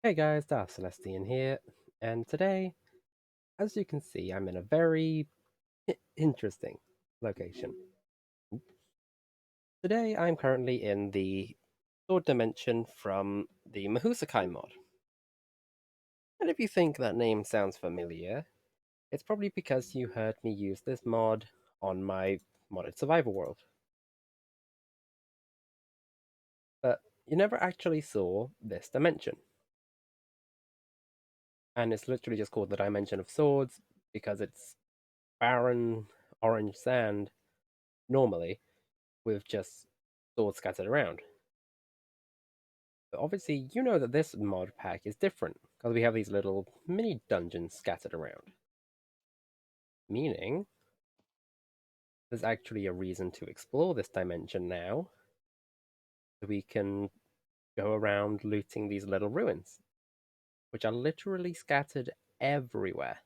Hey guys, Dark Celestian here, and today, as you can see, I'm in a very interesting location. Today, I'm currently in the Sword Dimension from the Mahousakai mod. And if you think that name sounds familiar, it's probably because you heard me use this mod on my modded survival world. But you never actually saw this dimension. And it's literally just called the Dimension of Swords because it's barren orange sand normally with just swords scattered around. But obviously, you know that this mod pack is different because we have these little mini dungeons scattered around. Meaning, there's actually a reason to explore this dimension now. We can go around looting these little ruins, which are literally scattered everywhere.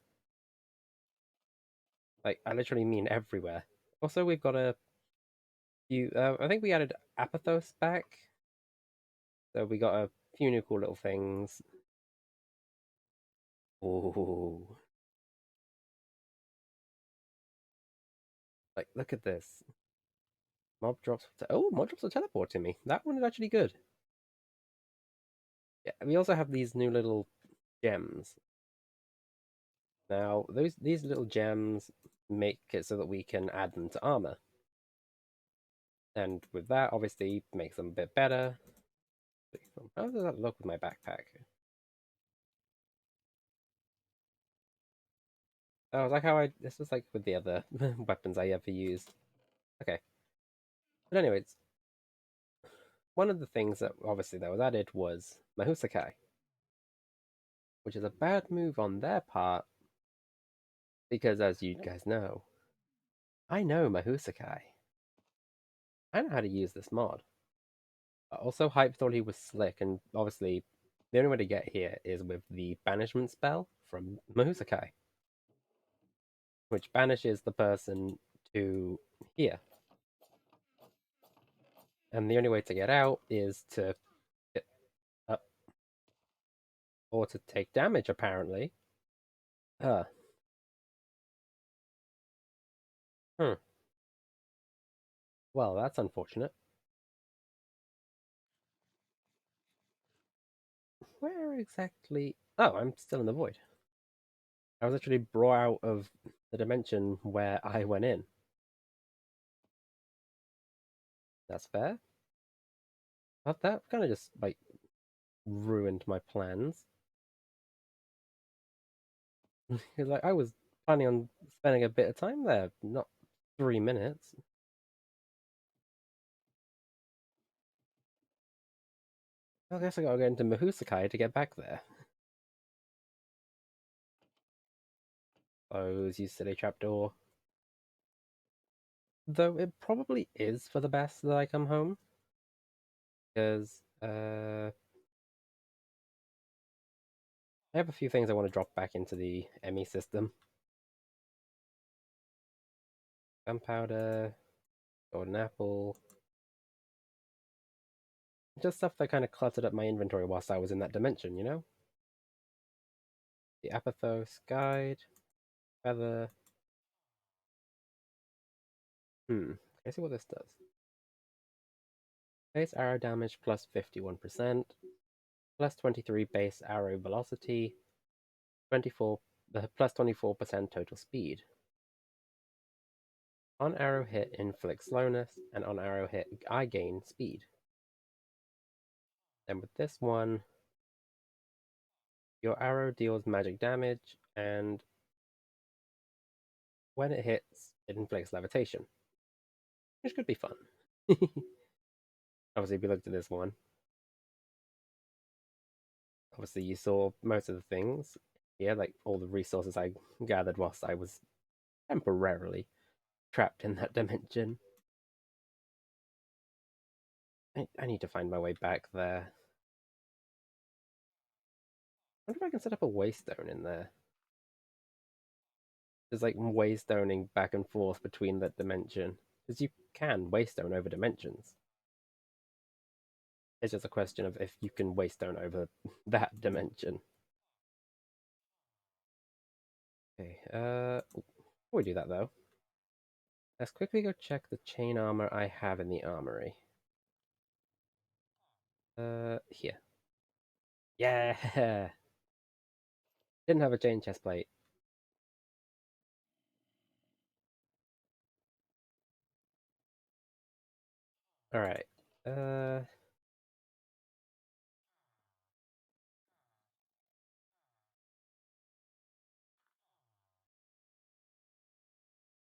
Like, I literally mean everywhere. Also, we've got a few. I think we added Apathos back, so we got a few new cool little things. Oh, like look at this. Mob drops will teleport to me. That one is actually good. Yeah, we also have these new little gems. Now, these little gems make it so that we can add them to armor. And with that, obviously, makes them a bit better. How does that look with my backpack? Oh, like how this was like with the other weapons I ever used. Okay. But anyways, one of the things that obviously that was added was Mahousakai, which is a bad move on their part because as you guys know, I know Mahousakai. I know how to use this mod. Also, Hype thought he was slick, and obviously, the only way to get here is with the banishment spell from Mahousakai, which banishes the person to here. And the only way to get out is to get up or to take damage, apparently. Huh. Hmm. Well, that's unfortunate. Where exactly? Oh, I'm still in the void. I was actually brought out of the dimension where I went in. That's fair. That kind of just like ruined my plans. Because like I was planning on spending a bit of time there, not 3 minutes. I guess I gotta go into Mahousakai to get back there. Close, you silly trapdoor. Though it probably is for the best that I come home, because I have a few things I want to drop back into the ME system. Gunpowder, golden apple, just stuff that kind of cluttered up my inventory whilst I was in that dimension, you know? The Apathos guide, feather. Can I see what this does? Base arrow damage plus 51%, plus 23 base arrow velocity, 24 the plus 24% total speed. On arrow hit inflicts slowness, and on arrow hit I gain speed. Then with this one, your arrow deals magic damage, and when it hits, it inflicts levitation, which could be fun. Obviously, if we looked at this one, obviously you saw most of the things. Yeah, like all the resources I gathered whilst I was temporarily trapped in that dimension. I need to find my way back there. I wonder if I can set up a waystone in there. There's like waystoning back and forth between that dimension. Because you can waystone over dimensions. It's just a question of if you can waste stone over that dimension. Okay, before we do that though, let's quickly go check the chain armor I have in the armory. Here. Yeah! Didn't have a chain chest plate. Alright. Uh,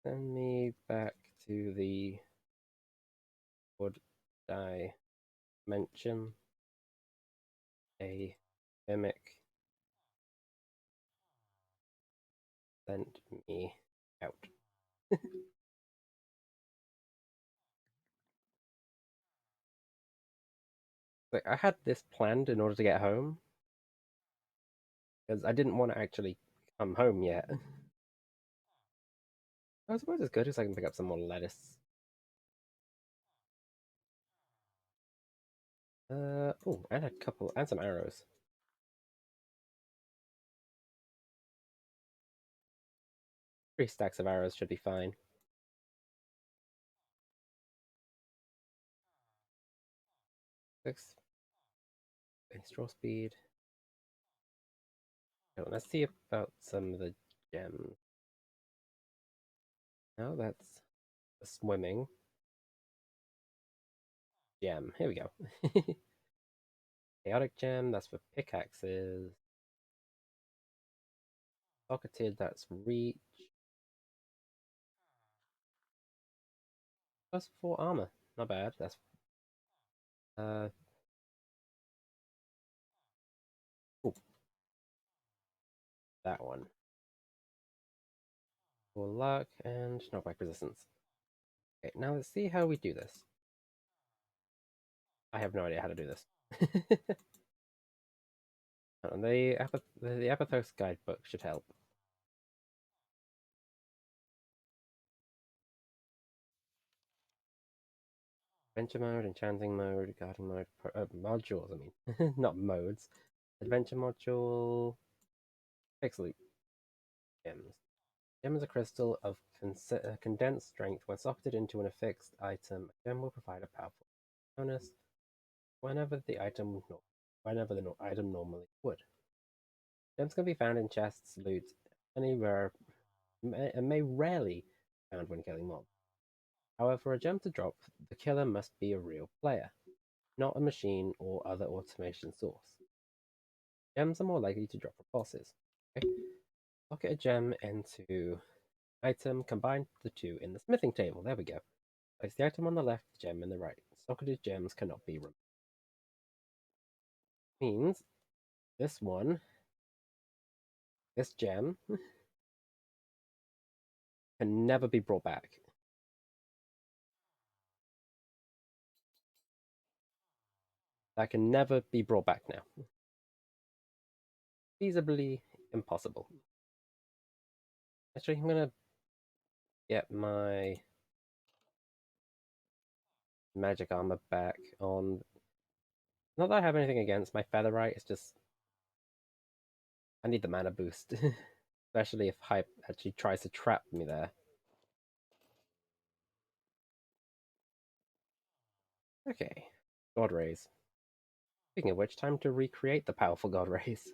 Send me back to the wood dimension. A mimic sent me out. Like, I had this planned in order to get home, because I didn't want to actually come home yet. I suppose it's good because I can pick up some more lettuce. Oh, and a couple, and some arrows. 3 stacks of arrows should be fine. 6, straw speed. Oh, let's see about some of the gems. No, that's the swimming gem. Here we go. Chaotic gem, that's for pickaxes. Pocketed, that's reach. +4 armor. Not bad. That's uh ooh, that one. For luck and knockback resistance. Okay, now let's see how we do this. I have no idea how to do this. The Apathos guidebook should help. Adventure mode, enchanting mode, guarding mode, modules, I mean. Not modes. Adventure module, fixed loop, gems. Gem is a crystal of condensed strength. When socketed into an affixed item, a gem will provide a powerful bonus whenever the item normally would. Gems can be found in chests, loot, anywhere, and may rarely be found when killing mobs. However, for a gem to drop, the killer must be a real player, not a machine or other automation source. Gems are more likely to drop from bosses. Okay? Pocket a gem into item, combine the two in the smithing table. There we go. Place the item on the left, the gem in the right. Socketed gems cannot be removed. Means this gem, can never be brought back. That can never be brought back now. Feasibly impossible. Actually, I'm gonna get my magic armor back on. Not that I have anything against my featherite, it's just I need the mana boost. Especially if Hype actually tries to trap me there. Okay. God Rays. Speaking of which, time to recreate the powerful God Rays.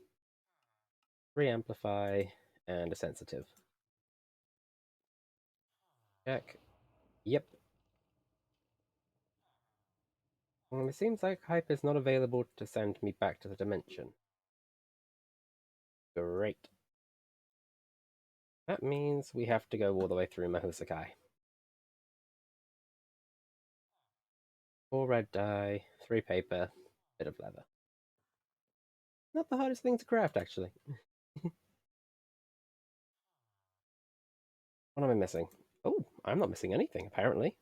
Re-amplify and a sensitive. Check. Yep. It seems like Hype is not available to send me back to the dimension. Great. That means we have to go all the way through Mahousakai. 4 red dye, 3 paper, bit of leather. Not the hardest thing to craft, actually. What am I missing? Oh, I'm not missing anything, apparently.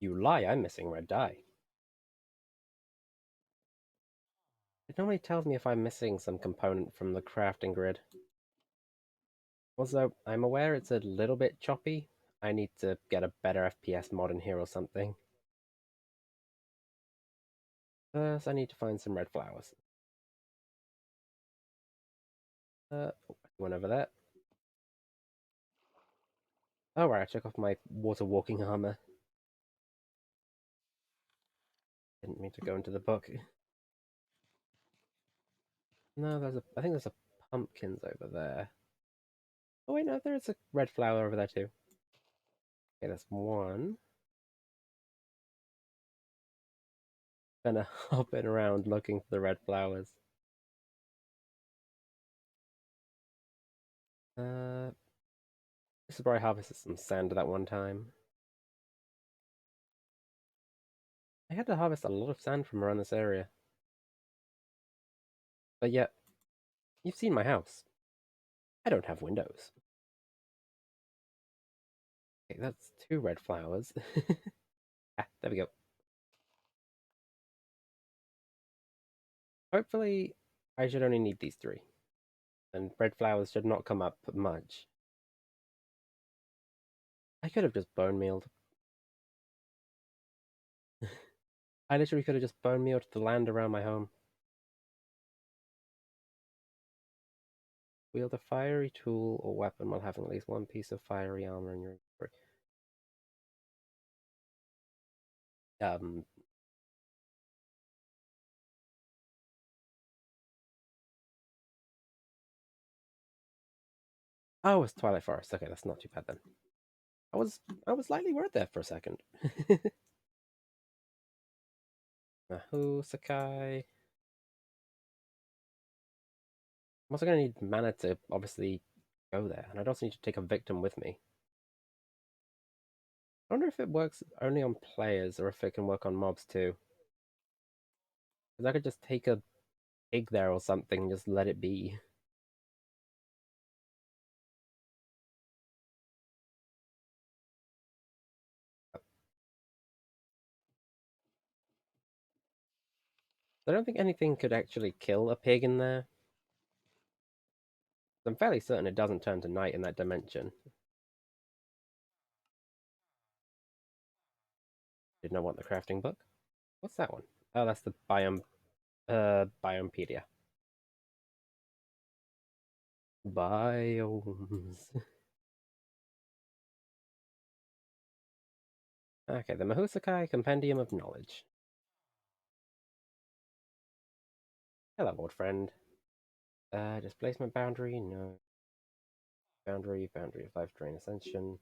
You lie, I'm missing red dye. It normally tells me if I'm missing some component from the crafting grid. Also, I'm aware it's a little bit choppy. I need to get a better FPS mod in here or something. First, I need to find some red flowers. One over there. Oh, right, I took off my water walking armor. Didn't mean to go into the book. No, I think there's a pumpkins over there. Oh, wait, no, there's a red flower over there too. Okay, that's one. Kind of hopping around looking for the red flowers. Uh, this is where I harvested some sand that one time. I had to harvest a lot of sand from around this area. But yet, you've seen my house. I don't have windows. Okay, that's two red flowers. Ah, there we go. Hopefully, I should only need these three. And red flowers should not come up much. I could have just bone mealed. I literally could have just bone mealed the land around my home. Wield a fiery tool or weapon while having at least one piece of fiery armor in your inventory. Um, oh, it's Twilight Forest. Okay, that's not too bad then. I was I was slightly worried there for a second. Mahousakai. I'm also gonna need mana to obviously go there, and I'd also need to take a victim with me. I wonder if it works only on players or if it can work on mobs too. Because I could just take a pig there or something and just let it be. I don't think anything could actually kill a pig in there. I'm fairly certain it doesn't turn to night in that dimension. Did not want the crafting book. What's that one? Oh, that's the biomepedia. Biomes. Okay, the Mahousakai Compendium of Knowledge. Hello, old friend. Displacement boundary, no. Boundary of life drain ascension.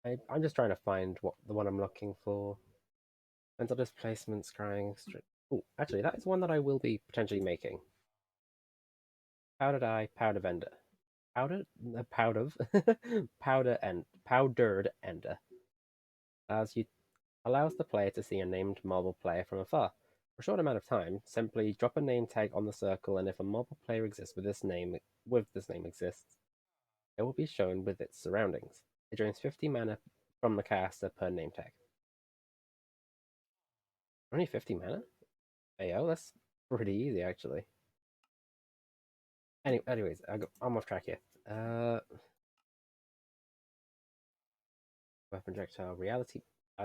I'm just trying to find what the one I'm looking for. Mental displacement, scrying. Oh, actually, that is one that I will be potentially making. Powdered eye, powder vendor. Powdered, powder, powdered ender. As you allows the player to see a named marble player from afar. For a short amount of time, simply drop a name tag on the circle, and if a marble player exists with this name exists, it will be shown with its surroundings. It drains 50 mana from the caster per name tag. Only 50 mana? Ayo, that's pretty easy actually. Anyways, I'm off track here. Weapon projectile reality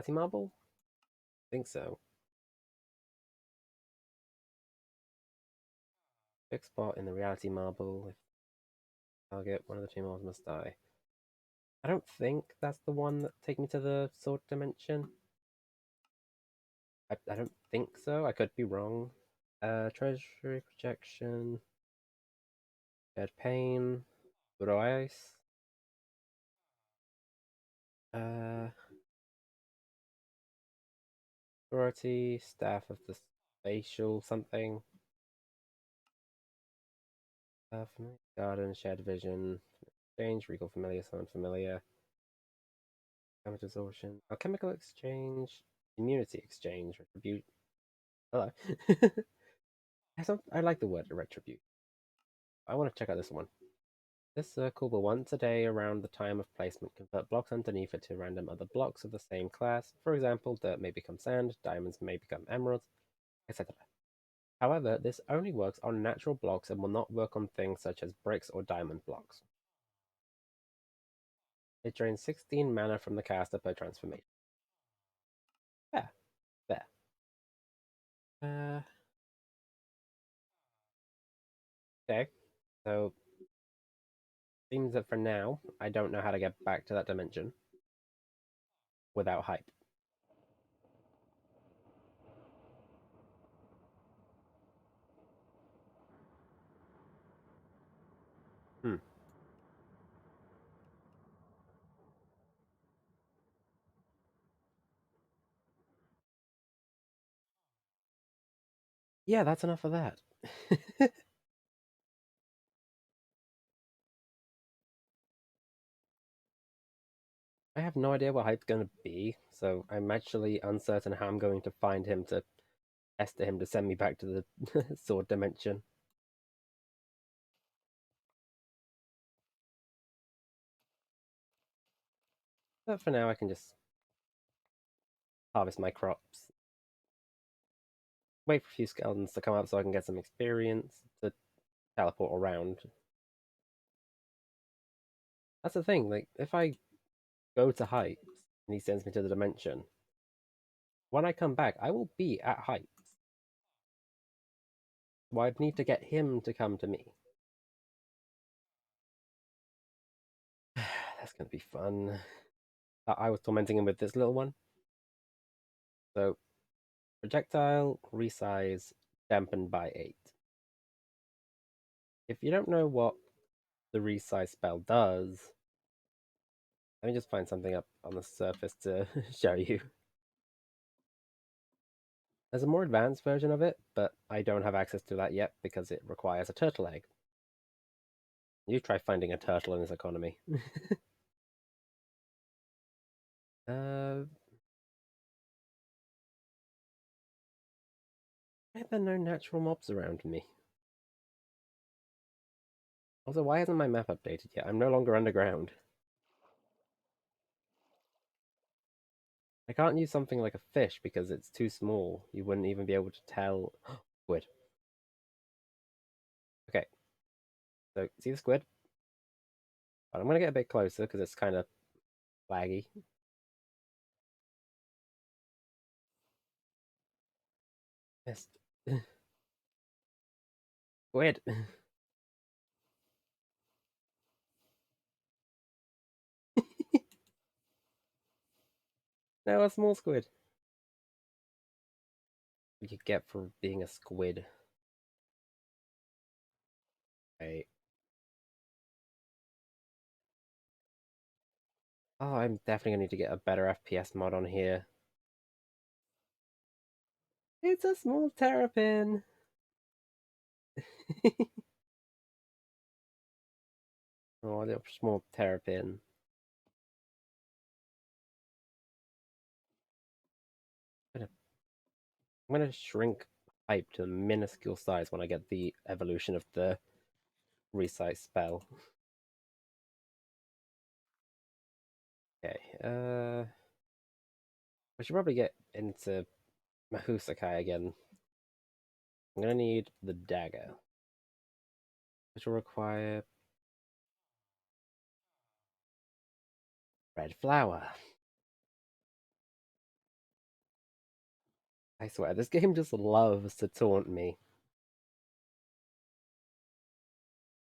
marble? I think so. Fixed spot in the reality marble. If target one of the two marbles must die. I don't think that's the one that take me to the sword dimension. I don't think so. I could be wrong. Treasury projection. Dead pain. Good ice. Uh, Authority. Staff of the spatial something. Familiar garden. Shared vision. Exchange. Regal familiar. Summon familiar. Damage absorption. Alchemical exchange. Immunity exchange. Retribute. Hello. I like the word retribute. I want to check out this one. This circle will once a day around the time of placement convert blocks underneath it to random other blocks of the same class. For example, dirt may become sand, diamonds may become emeralds, etc. However, this only works on natural blocks and will not work on things such as bricks or diamond blocks. It drains 16 mana from the caster per transformation. Yeah, there. Uh, okay. So seems that for now, I don't know how to get back to that dimension without hype. Hmm. Yeah, that's enough of that. I have no idea what hype's going to be, so I'm actually uncertain how I'm going to find him to pester him to send me back to the sword dimension. But for now, I can just harvest my crops, wait for a few skeletons to come up so I can get some experience to teleport around. That's the thing, like, if I go to heights and he sends me to the dimension, when I come back, I will be at heights. So I'd need to get him to come to me. That's going to be fun. I was tormenting him with this little one. So, projectile, resize, dampened by 8. If you don't know what the resize spell does, let me just find something up on the surface to show you. There's a more advanced version of it, but I don't have access to that yet because it requires a turtle egg. You try finding a turtle in this economy. uh, why are there no natural mobs around me? Also, why hasn't my map updated yet? I'm no longer underground. I can't use something like a fish because it's too small. You wouldn't even be able to tell. Squid. Okay, so see the squid? But I'm gonna get a bit closer because it's kind of laggy. Missed. Squid. No, a small squid. What you get for being a squid. Right. Oh, I'm definitely gonna need to get a better FPS mod on here. It's a small terrapin. Oh, a little small terrapin. I'm gonna, I'm gonna shrink hype to a minuscule size when I get the evolution of the resize spell. Okay, I should probably get into Mahousakai again. I'm gonna need the dagger, which will require red flower. I swear, this game just loves to taunt me.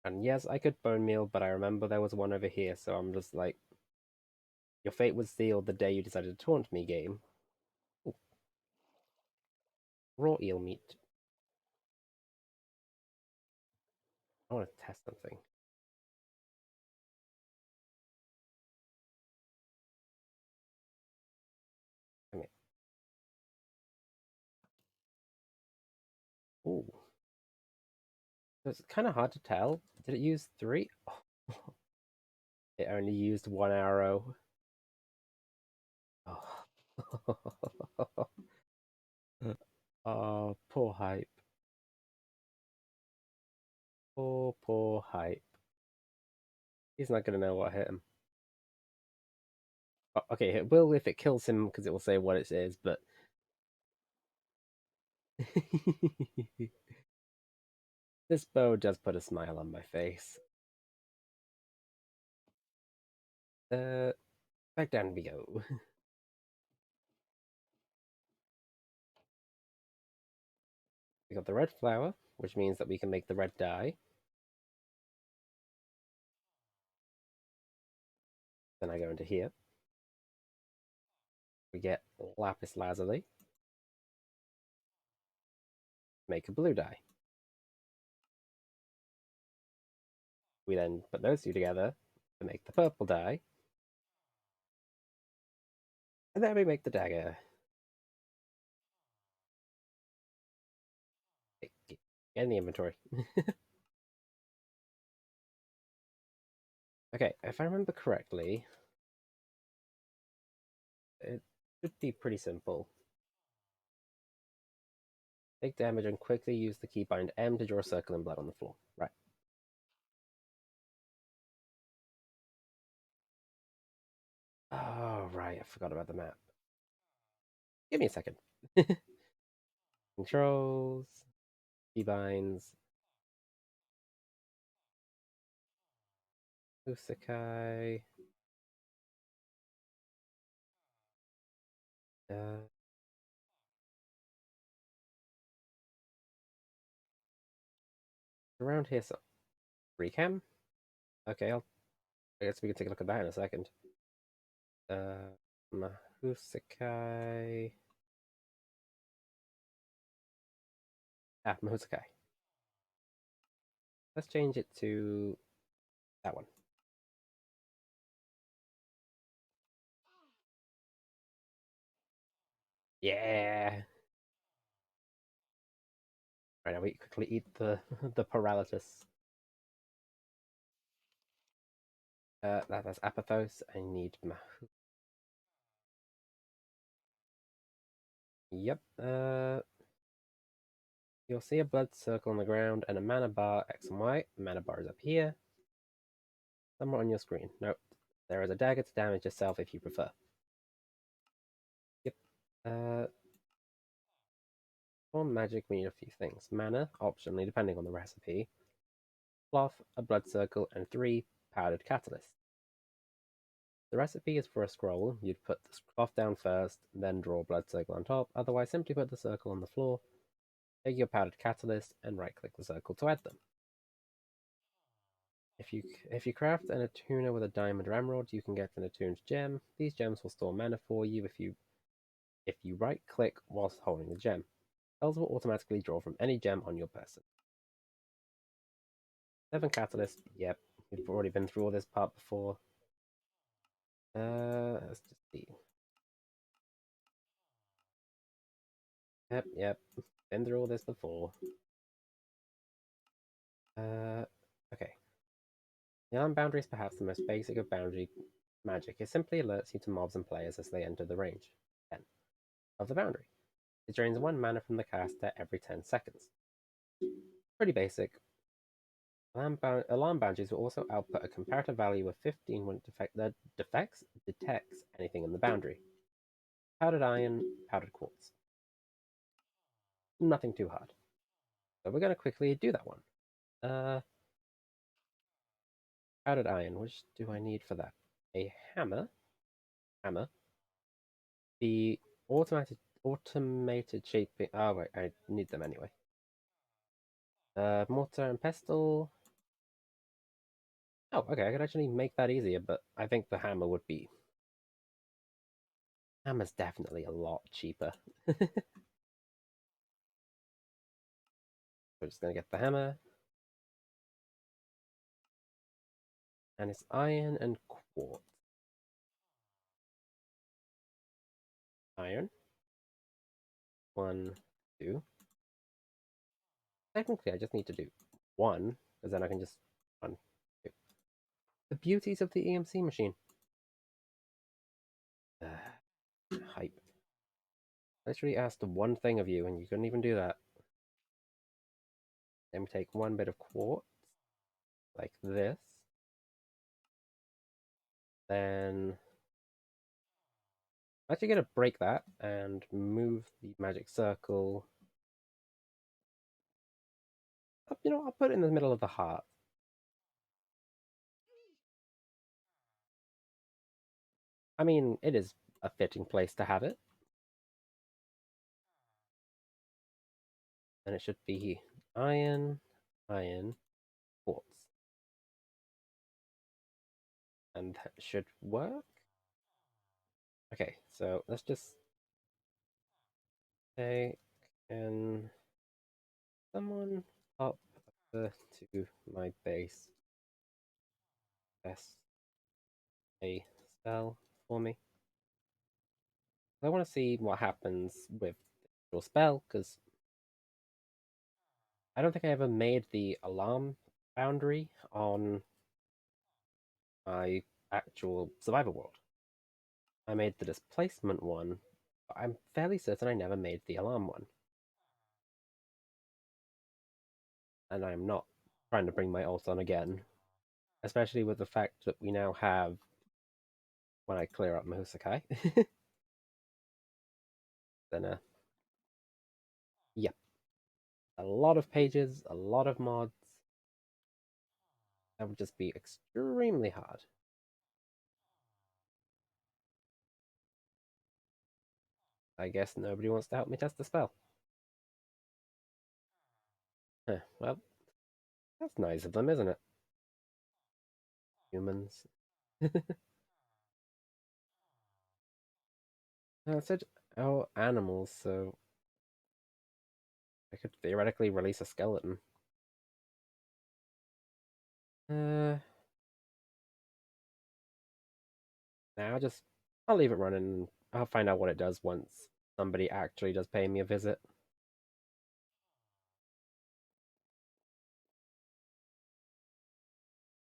And yes, I could bone meal, but I remember there was one over here, so I'm just like, your fate was sealed the day you decided to taunt me, game. Ooh, raw eel meat. I want to test something. Come here. Ooh. So it's kind of hard to tell. Did it use three? Oh, it only used one arrow. Oh, oh poor hype. Poor hype. He's not gonna know what hit him. Oh, okay, it will if it kills him because it will say what it is, but this bow does put a smile on my face. Uh, back down we go. We got the red flower, which means that we can make the red dye. Then I go into here. We get lapis lazuli, make a blue dye. We then put those two together to make the purple dye. And then we make the dagger. Get in the inventory. Okay, if I remember correctly, it should be pretty simple. Take damage and quickly use the keybind M to draw a circle in blood on the floor. Right. Oh, right. I forgot about the map. Give me a second. Controls, keybinds, Mahousakai. Uh, around here, so recam. Okay, I guess we can take a look at that in a second. Mahousakai. Ah, Mahousakai. Let's change it to that one. Yeah. Right now we quickly eat the the paralysis. That's Apathos. I need Yep. You'll see a blood circle on the ground and a mana bar X and Y. Mana bar is up here, somewhere on your screen. Nope. There is a dagger to damage yourself if you prefer. Yep. For magic, we need a few things. Mana, optionally, depending on the recipe. Cloth, a blood circle, and 3 powdered catalyst. The recipe is for a scroll. You'd put the cloth down first, then draw a blood circle on top. Otherwise, simply put the circle on the floor, take your powdered catalyst, and right-click the circle to add them. If you craft an attuner with a diamond or emerald, you can get an attuned gem. These gems will store mana for you if you right-click whilst holding the gem. Spells will automatically draw from any gem on your person. 7 catalyst. Yep, we've already been through all this part before. Let's just see. Yep. Been through all this before. Okay. The Alarm Boundary is perhaps the most basic of boundary magic. It simply alerts you to mobs and players as they enter the range 10 of the boundary. It drains 1 mana from the caster every 10 seconds. Pretty basic. Alarm boundaries will also output a comparative value of 15 when it detects anything in the boundary. Powdered iron, powdered quartz. Nothing too hard. So we're going to quickly do that one. Powdered iron. Which do I need for that? A hammer. The automated shaping. Oh wait, I need them anyway. Mortar and pestle. Oh, okay, I could actually make that easier, but I think the hammer would be. Hammer's definitely a lot cheaper. We're just gonna get the hammer. And it's iron and quartz. Iron. 1, 2. Technically, I just need to do 1, because then I can just 1, 2. The beauties of the EMC machine. Hype. I literally asked one thing of you, and you couldn't even do that. Then we take 1 bit of quartz, like this. Then I'm actually going to break that and move the magic circle. I'll put it in the middle of the heart. I mean, it is a fitting place to have it. And it should be iron, iron, quartz. And that should work. Okay, so let's just say, can someone up to my base test a spell for me? I want to see what happens with your spell because I don't think I ever made the alarm boundary on my actual survival world. I made the displacement one, but I'm fairly certain I never made the alarm one. And I'm not trying to bring my ult on again, especially with the fact that we now have, when I clear up Mahousakai, then, yep, a lot of pages, a lot of mods. That would just be extremely hard. I guess nobody wants to help me test the spell. Huh, well, that's nice of them, isn't it? Humans. I said, oh, animals, so I could theoretically release a skeleton. Uh, now I'll leave it running. I'll find out what it does once somebody actually does pay me a visit.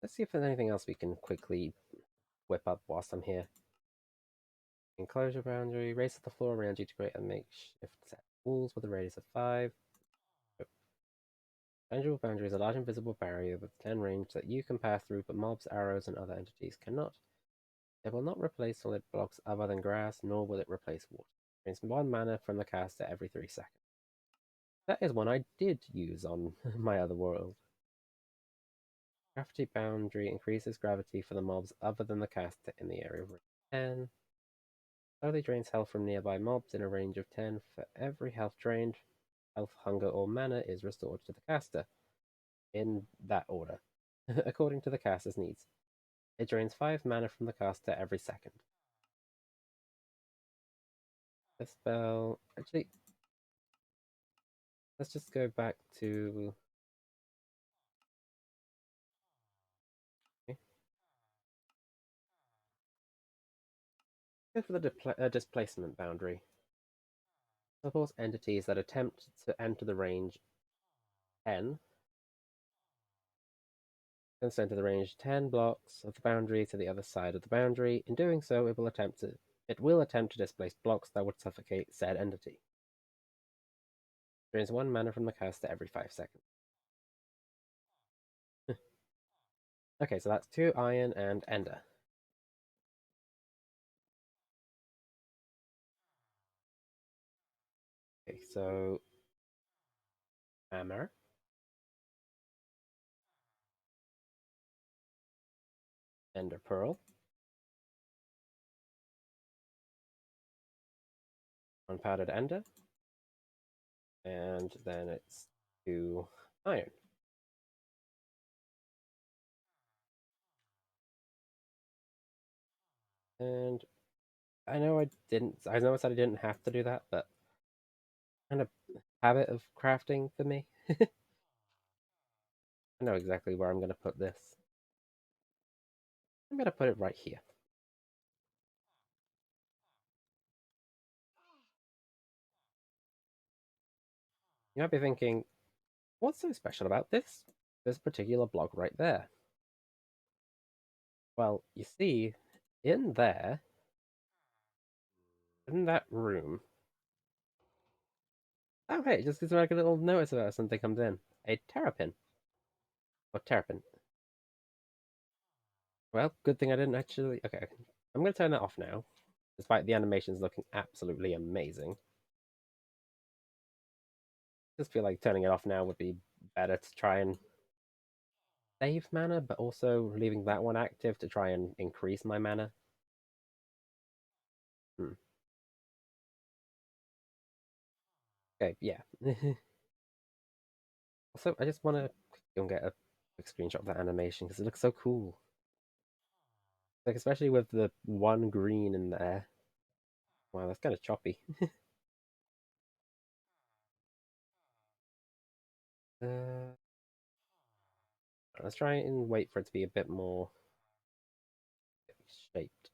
Let's see if there's anything else we can quickly whip up whilst I'm here. Enclosure boundary. Raise the floor around you to create a makeshift set of walls with a radius of 5. Tangible boundary is a large invisible barrier with 10 range that you can pass through, but mobs, arrows, and other entities cannot. It will not replace solid blocks other than grass, nor will it replace water. It drains 1 mana from the caster every 3 seconds. That is one I did use on my other world. Gravity boundary increases gravity for the mobs other than the caster in the area of range 10. Slowly drains health from nearby mobs in a range of 10. For every health drained, health, hunger, or mana is restored to the caster, in that order, according to the caster's needs. It drains 5 mana from the caster every second. The spell. Actually, let's just go back to. Okay. Go for the displacement boundary. Supports entities that attempt to enter the range 10. Then enter the range 10 blocks of the boundary to the other side of the boundary. In doing so, it will attempt to displace blocks that would suffocate said entity. Drains 1 mana from the caster every 5 seconds. Okay, so that's 2 iron and ender. Okay, so hammer, ender pearl, unpowdered ender, and then it's 2 iron. And I know I didn't. I know I said I didn't have to do that, but kind of habit of crafting for me. I know exactly where I'm going to put this. I'm going to put it right here. You might be thinking, what's so special about this particular block right there? Well, you see, in there, in that room. Oh, hey, it just gives me like a little notice about something comes in. A terrapin. Or terrapin. Well, good thing I didn't actually. Okay, I'm going to turn that off now, despite the animations looking absolutely amazing. Just feel like turning it off now would be better to try and save mana, but also leaving that one active to try and increase my mana. Hmm. Okay, yeah. So I just want to go and get a quick screenshot of that animation because it looks so cool. Like especially with the one green in there. Wow, that's kind of choppy. Uh, let's try and wait for it to be a bit more shaped.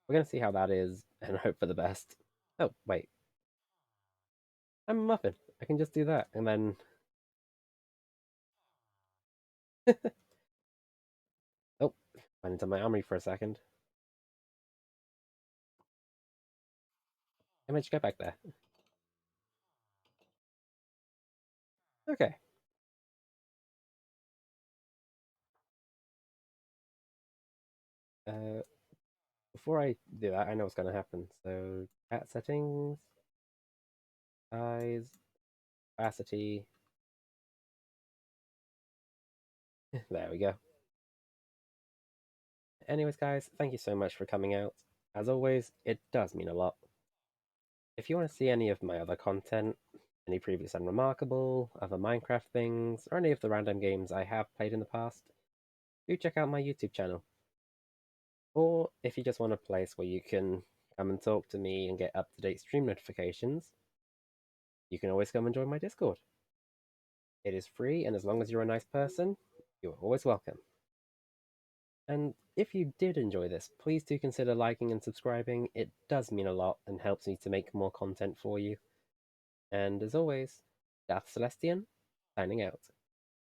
We're gonna see how that is and hope for the best. Oh wait, I'm a muffin. I can just do that and then. Oh, went into my armory for a second. I managed to get back there. Okay. Uh, Before I do that, I know what's gonna happen. So, cat settings, size, opacity. There we go. Anyways, guys, thank you so much for coming out. As always, it does mean a lot. If you want to see any of my other content, any previous Unremarkable, other Minecraft things, or any of the random games I have played in the past, do check out my YouTube channel. Or if you just want a place where you can come and talk to me and get up to date stream notifications, you can always come and join my Discord. It is free, and as long as you're a nice person, you are always welcome. And if you did enjoy this, please do consider liking and subscribing. It does mean a lot and helps me to make more content for you. And as always, Darth Celestian, signing out.